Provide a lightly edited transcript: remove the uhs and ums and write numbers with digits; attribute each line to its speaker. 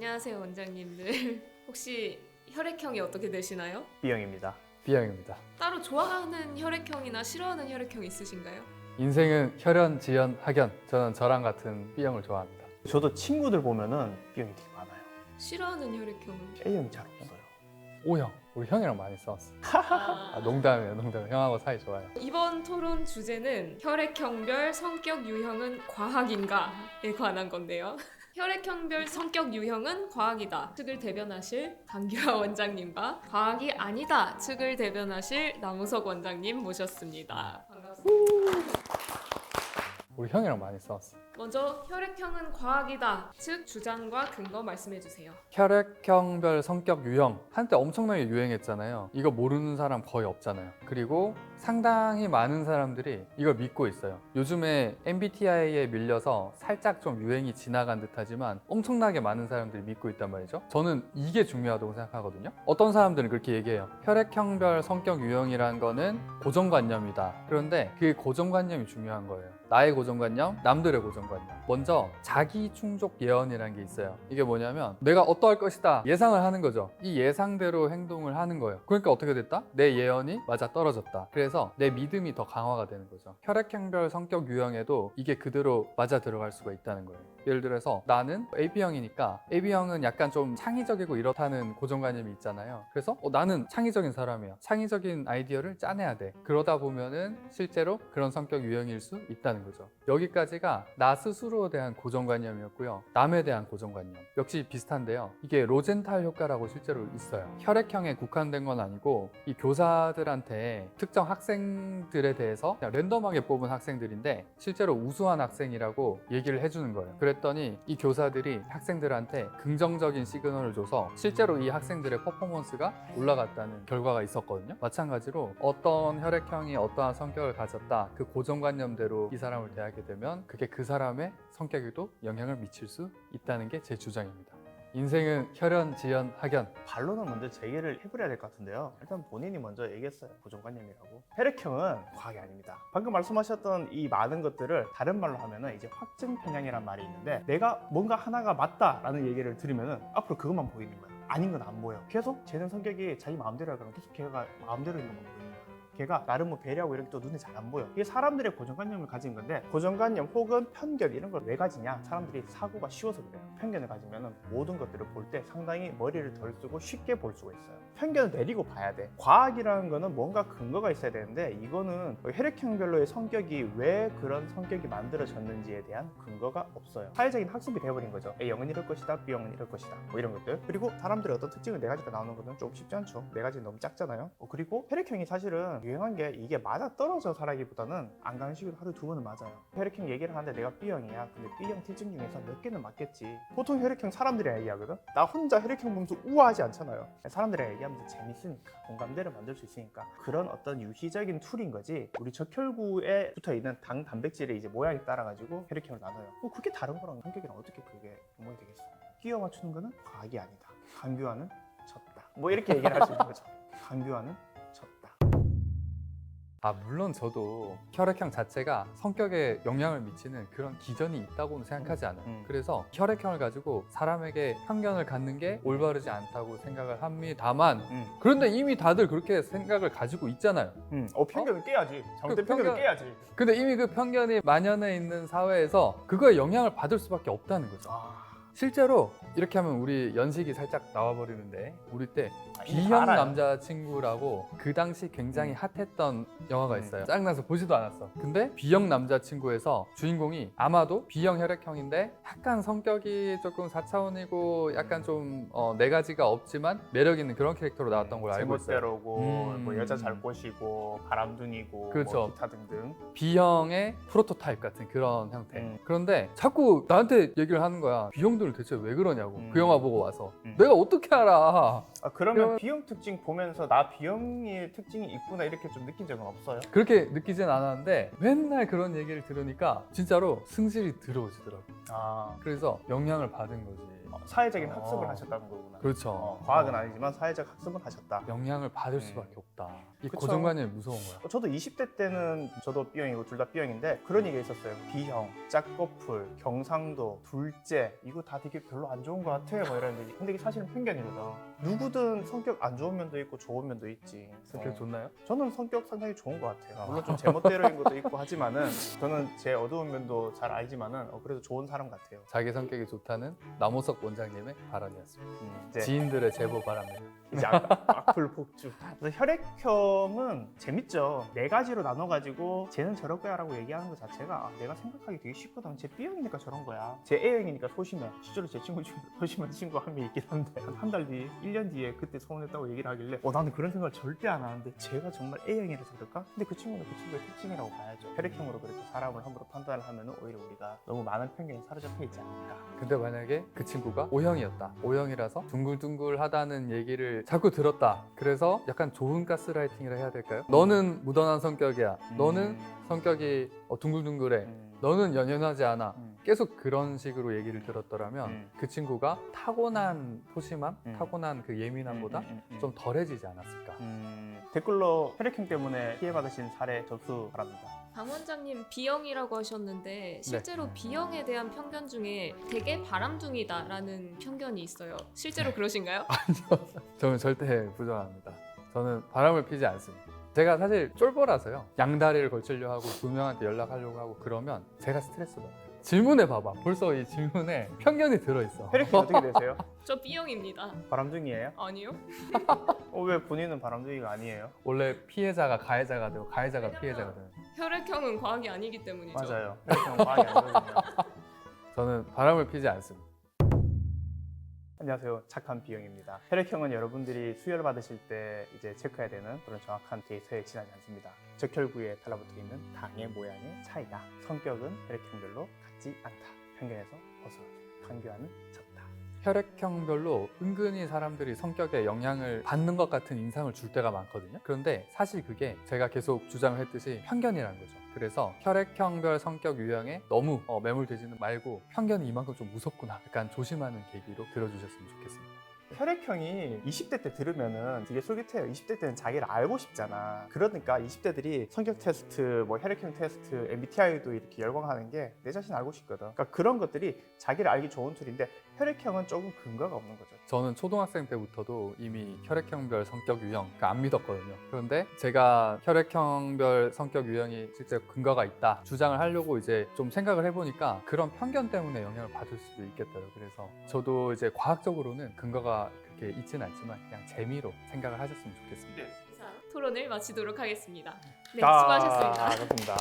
Speaker 1: 안녕하세요, 원장님들. 혹시 혈액형이 어떻게 되시나요?
Speaker 2: B형입니다.
Speaker 3: B형입니다.
Speaker 1: 따로 좋아하는 혈액형이나 싫어하는 혈액형 있으신가요?
Speaker 3: 인생은 혈연, 지연, 학연. 저는 저랑 같은 B형을 좋아합니다.
Speaker 2: 저도 친구들 보면은 B형이 되게 많아요.
Speaker 1: 싫어하는 혈액형은?
Speaker 2: A형이 잘 없어요.
Speaker 3: O형. 우리 형이랑 많이 싸웠어.
Speaker 1: 아,
Speaker 3: 농담이에요, 농담. 형하고 사이 좋아요.
Speaker 1: 이번 토론 주제는 혈액형별 성격 유형은 과학인가에 관한 건데요. 혈액형별 성격 유형은 과학이다 측을 대변하실 강규하 원장님과 과학이 아니다 측을 대변하실 남우석 원장님 모셨습니다. 반갑습니다.
Speaker 3: 우리 형이랑 많이 싸웠어.
Speaker 1: 먼저 혈액형은 과학이다 측 주장과 근거 말씀해 주세요.
Speaker 3: 혈액형별 성격 유형. 한때 엄청나게 유행했잖아요. 이거 모르는 사람 거의 없잖아요. 그리고 상당히 많은 사람들이 이걸 믿고 있어요. 요즘에 MBTI에 밀려서 살짝 좀 유행이 지나간 듯하지만 엄청나게 많은 사람들이 믿고 있단 말이죠. 저는 이게 중요하다고 생각하거든요. 어떤 사람들은 그렇게 얘기해요. 혈액형별 성격 유형이라는 거는 고정관념이다. 그런데 그 고정관념이 중요한 거예요. 나의 고정관념, 남들의 고정관념. 먼저 자기 충족 예언이라는 게 있어요. 이게 뭐냐면 내가 어떠할 것이다 예상을 하는 거죠. 이 예상대로 행동을 하는 거예요. 그러니까 어떻게 됐다? 내 예언이 맞아 떨어졌다. 그래서 내 믿음이 더 강화가 되는 거죠. 혈액형별 성격 유형에도 이게 그대로 맞아 들어갈 수가 있다는 거예요. 예를 들어서 나는 AB형이니까 AB형은 약간 좀 창의적이고 이렇다는 고정관념이 있잖아요. 그래서 나는 창의적인 사람이야. 창의적인 아이디어를 짜내야 돼. 그러다 보면은 실제로 그런 성격 유형일 수 있다는 거죠. 여기까지가 나 스스로에 대한 고정관념이었고요. 남에 대한 고정관념 역시 비슷한데요. 이게 로젠탈 효과라고 실제로 있어요. 혈액형에 국한된 건 아니고 이 교사들한테 특정 학생들에 대해서 그냥 랜덤하게 뽑은 학생들인데 실제로 우수한 학생이라고 얘기를 해주는 거예요. 그랬더니 이 교사들이 학생들한테 긍정적인 시그널을 줘서 실제로 이 학생들의 퍼포먼스가 올라갔다는 결과가 있었거든요. 마찬가지로 어떤 혈액형이 어떠한 성격을 가졌다 그 고정관념대로 이 사람을 대하게 되면 그게 그 사람의 성격에도 영향을 미칠 수 있다는 게 제 주장입니다. 인생은 혈연, 지연, 학연.
Speaker 2: 반론을 먼저 제기를 해버려야 될 것 같은데요. 일단 본인이 먼저 얘기했어요. 고정관념이라고. 혈액형은 과학이 아닙니다. 방금 말씀하셨던 이 많은 것들을 다른 말로 하면은 이제 확증 편향이란 말이 있는데 내가 뭔가 하나가 맞다라는 얘기를 들으면은 앞으로 그것만 보이는 거야. 아닌 건 안 보여. 계속 쟤는 성격이 자기 마음대로 하면 계속 걔가 마음대로 있는 것만 보이는 거야. 걔가 나를 뭐 배려하고 이렇게 또 눈에 잘 안 보여. 이게 사람들의 고정관념을 가진 건데 고정관념 혹은 편견 이런 걸 왜 가지냐? 사람들이 사고가 쉬워서 그래요. 편견을 가지면 모든 것들을 볼 때 상당히 머리를 덜 쓰고 쉽게 볼 수가 있어요. 편견을 내리고 봐야 돼. 과학이라는 거는 뭔가 근거가 있어야 되는데 이거는 혈액형별로의 성격이 왜 그런 성격이 만들어졌는지에 대한 근거가 없어요. 사회적인 학습이 되어버린 거죠. A형은 이럴 것이다, B형은 이럴 것이다 뭐 이런 것들. 그리고 사람들의 어떤 특징을 네 가지가 나오는 것은 좀 쉽지 않죠. 네 가지는 너무 작잖아요. 그리고 혈액형이 사실은 유행한 게 이게 맞아 떨어져 살아기보다는 안 가는 시기로 하루 두 번은 맞아요. 혈액형 얘기를 하는데 내가 B형이야. 근데 B형 특징 중에서 몇 개는 맞겠지. 보통 혈액형 사람들이 얘기하거든. 나 혼자 혈액형 보면서 우아하지 않잖아요. 사람들이 얘기하면서 재밌으니까 공감대를 만들 수 있으니까 그런 어떤 유희적인 툴인 거지. 우리 적혈구에 붙어 있는 당 단백질의 이제 모양에 따라 가지고 혈액형을 나눠요. 그게 다른 거랑 성격이랑 어떻게 그게 연관이 되겠어? 끼워 맞추는 거는 과학이 아니다. 강규환은 졌다. 뭐 이렇게 얘기를 할 수 있는 거죠. 강규환은 졌다.
Speaker 3: 물론 저도 혈액형 자체가 성격에 영향을 미치는 그런 기전이 있다고는 생각하지 않아요. 그래서 혈액형을 가지고 사람에게 편견을 갖는 게 올바르지 않다고 생각을 합니다만 그런데 이미 다들 그렇게 생각을 가지고 있잖아요.
Speaker 2: 편견을 깨야지. 잘못된
Speaker 3: 그
Speaker 2: 편견을
Speaker 3: 편견-
Speaker 2: 깨야지.
Speaker 3: 근데 이미 그 편견이 만연해 있는 사회에서 그거에 영향을 받을 수밖에 없다는 거죠. 실제로 이렇게 하면 우리 연식이 살짝 나와버리는데 우리 때
Speaker 2: 이미 다
Speaker 3: B형
Speaker 2: 알아요.
Speaker 3: 남자친구라고 그 당시 굉장히 핫했던 영화가 있어요. 짜증나서 보지도 않았어. 근데 B형 남자친구에서 주인공이 아마도 B형 혈액형인데 약간 성격이 조금 4차원이고 약간 좀 네 가지가 없지만 매력 있는 그런 캐릭터로 나왔던 걸 알고 있어요.
Speaker 2: 제멋대로고 뭐 여자 잘 꼬시고 바람둥이고
Speaker 3: 그렇죠.
Speaker 2: 뭐 기타 등등.
Speaker 3: B형의 프로토타입 같은 그런 형태. 그런데 자꾸 나한테 얘기를 하는 거야. B형들은 대체 왜 그러냐고. 그 영화 보고 와서. 내가 어떻게 알아.
Speaker 2: 그러면 B형 특징 보면서 나 B형의 특징이 있구나 이렇게 좀 느낀 적은 없어요?
Speaker 3: 그렇게 느끼진 않았는데 맨날 그런 얘기를 들으니까 진짜로 승질이 들어오시더라고. 그래서 영향을 받은 거지.
Speaker 2: 사회적인 학습을 하셨다는 거구나.
Speaker 3: 그렇죠.
Speaker 2: 과학은 아니지만 사회적 학습을 하셨다.
Speaker 3: 영향을 받을 수밖에 없다. 이
Speaker 2: 그쵸.
Speaker 3: 고정관념이 무서운 거야.
Speaker 2: 저도 20대 때는 저도 B형이고 둘 다 B형인데 그런 얘기가 있었어요. B형, 짝꺼풀, 경상도, 둘째 이거 다 다 되게 별로 안 좋은 것 같아 뭐 이랬는데 근데 이게 사실은 편견이거든. 누구든 성격 안 좋은 면도 있고 좋은 면도 있지.
Speaker 3: 성격 좋나요?
Speaker 2: 저는 성격 상당히 좋은 것 같아요. 물론 좀 제멋대로인 것도 있고 하지만은 저는 제 어두운 면도 잘 알지만은 그래도 좋은 사람 같아요.
Speaker 3: 자기 성격이 좋다는 남호석 원장님의 발언이었습니다.
Speaker 2: 이제
Speaker 3: 지인들의 제보 바랍니다.
Speaker 2: 이제 악플 폭주. 그래서 혈액형은 재밌죠. 네 가지로 나눠가지고 쟤는 저럴 거야라고 얘기하는 것 자체가 내가 생각하기 되게 쉽거든. 제 B형이니까 저런 거야. 제 A형이니까 소심해. 실제로 제 친구 중에 소심한 친구 한 명 있긴 한데 한 달 뒤에 1년 뒤에 그때 서운했다고 얘기를 하길래 나는 그런 생각을 절대 안 하는데 제가 정말 A형이라서 그럴까? 근데 그 친구는 그 친구의 특징이라고 봐야죠. 혈액형으로 그렇게 사람을 함부로 판단을 하면 오히려 우리가 너무 많은 편견이 사로잡혀 있지 않을까.
Speaker 3: 근데 만약에 그 친구가 O형이었다. O형이라서 둥글둥글하다는 얘기를 자꾸 들었다. 그래서 약간 좋은 가스라이팅이라 해야 될까요? 너는 무던한 성격이야. 너는 성격이 둥글둥글해. 너는 연연하지 않아. 계속 그런 식으로 얘기를 들었더라면 그 친구가 타고난 소심함, 타고난 그 예민함보다 좀 덜해지지 않았을까.
Speaker 2: 댓글로 혈액형 때문에 피해받으신 사례 접수 바랍니다.
Speaker 1: 방 원장님 B형이라고 하셨는데 실제로 B형에 대한 편견 중에 되게 바람둥이다라는 편견이 있어요. 실제로 그러신가요?
Speaker 3: 저는 절대 부정합니다. 저는 바람을 피지 않습니다. 제가 사실 쫄보라서요. 양다리를 걸치려고 하고 두 명한테 연락하려고 하고 그러면 제가 스트레스 받아요. 질문해 봐봐. 벌써 이 질문에 편견이 들어있어.
Speaker 2: 혈액형 어떻게 되세요?
Speaker 1: 저 B형입니다.
Speaker 2: 바람둥이에요?
Speaker 1: 아니요?
Speaker 2: 왜 본인은 바람둥이가 아니에요?
Speaker 3: 원래 피해자가 가해자가 되고 가해자가 피해자가 되는.
Speaker 1: 혈액형은 과학이 아니기 때문이죠.
Speaker 2: 맞아요. 혈액형은 과학이 아니거든요.
Speaker 3: 저는 바람을 피지 않습니다.
Speaker 2: 안녕하세요. 착한 B형입니다. 혈액형은 여러분들이 수혈 받으실 때 이제 체크해야 되는 그런 정확한 데이터에 지나지 않습니다. 적혈구에 달라붙어 있는 당의 모양의 차이다. 성격은 혈액형별로 같지 않다. 편견에서 벗어나자. 강교하는 졌다.
Speaker 3: 혈액형별로 은근히 사람들이 성격에 영향을 받는 것 같은 인상을 줄 때가 많거든요. 그런데 사실 그게 제가 계속 주장을 했듯이 편견이라는 거죠. 그래서 혈액형별 성격 유형에 너무 매몰되지는 말고 편견이 이만큼 좀 무섭구나 약간 조심하는 계기로 들어주셨으면 좋겠습니다.
Speaker 2: 혈액형이 20대 때 들으면은 되게 솔깃해요. 20대 때는 자기를 알고 싶잖아. 그러니까 20대들이 성격 테스트, 뭐 혈액형 테스트, MBTI도 이렇게 열광하는 게 내 자신 알고 싶거든. 그러니까 그런 것들이 자기를 알기 좋은 툴인데 혈액형은 조금 근거가 없는 거죠.
Speaker 3: 저는 초등학생 때부터도 이미 혈액형별 성격 유형 안 믿었거든요. 그런데 제가 혈액형별 성격 유형이 실제 근거가 있다 주장을 하려고 이제 좀 생각을 해보니까 그런 편견 때문에 영향을 받을 수도 있겠더라고요. 그래서 저도 이제 과학적으로는 근거가 그렇게 있지는 않지만 그냥 재미로 생각을 하셨으면 좋겠습니다.
Speaker 1: 자, 토론을 마치도록 하겠습니다. 네,
Speaker 2: 자,
Speaker 1: 수고하셨습니다.
Speaker 2: 그렇습니다.